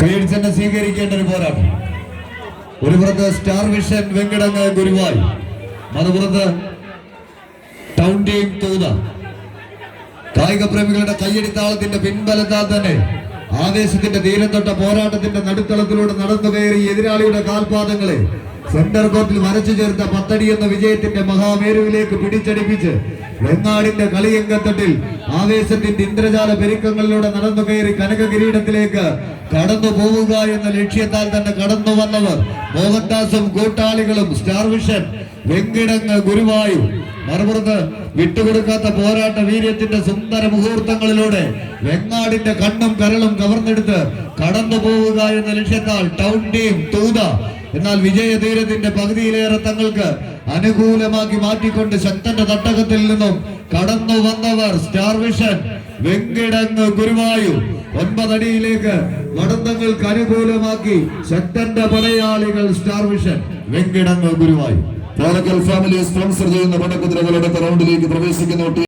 കൈയടിച്ചെന്നെ സ്വീകരിക്കേണ്ട ഒരു പോരാട്ടം. ഒരു പുറത്ത് സ്റ്റാർ വിഷൻ വെങ്കിടങ്ങ് ഗുരുവായി, മറുപുറത്ത് ടൗൺ ടീം തൂത. കായിക പ്രേമികളുടെ കയ്യടിത്താളത്തിന്റെ പിൻബലത്താൽ തന്നെ ആവേശത്തിന്റെ തീരം തൊട്ട പോരാട്ടത്തിന്റെ നടുത്തളത്തിലൂടെ നടന്നു കയറി എതിരാളിയുടെ കാൽപാദങ്ങളെ സെന്റർ കോർട്ടിൽ വരച്ചു ചേർത്ത 10 അടി എന്ന വിജയത്തിന്റെ മഹാമേരുവിലേക്ക് പിടിച്ചടിപ്പിച്ച് വെങ്ങാടിന്റെ കളിയങ്കത്തട്ടിൽ ആവേശത്തിന്റെ ഇന്ദ്രജാല പെരുക്കങ്ങളിലൂടെ നടന്നു കയറി കനക കിരീടത്തിലേക്ക് കടന്നു പോവുക എന്ന ലക്ഷ്യത്താൽ തന്നെ കടന്നു വന്നവർ മോഹൻദാസും കൂട്ടാളികളും സ്റ്റാർ വിഷൻ വെങ്കിടങ്ങ് ഗുരുവായൂർ. മറുപുറത്ത് വിട്ടുകൊടുക്കാത്ത പോരാട്ട വീര്യത്തിന്റെ സുന്ദര മുഹൂർത്തങ്ങളിലൂടെ വെങ്ങാടിന്റെ കണ്ണും കരളും കവർന്നെടുത്ത് കടന്നു പോവുക എന്ന ലക്ഷ്യത്താൽ ടൗൺ ടീം തൂത. എന്നാൽ വിജയതീരത്തിന്റെ പകുതിയിലേറെ തങ്ങൾക്ക് അനുകൂലമാക്കി മാറ്റിക്കൊണ്ട് ശക്തന്റെ തട്ടകത്തിൽ നിന്നും കടന്നു വന്നവർ സ്റ്റാർ വിഷൻ വെങ്കിടങ്ങ് ഗുരുവായൂർ. 9 അടിയിലേക്ക് നടത്തങ്ങൾക്ക് അനുകൂലമാക്കി ശക്തന്റെ പടയാളികൾ star vision Venkitangu Guruvayur. Family sponsor ചെയ്യുന്ന പടക്കുതിരകളുടെ റൗണ്ടിലേക്ക് പ്രവേശിക്കുന്നു.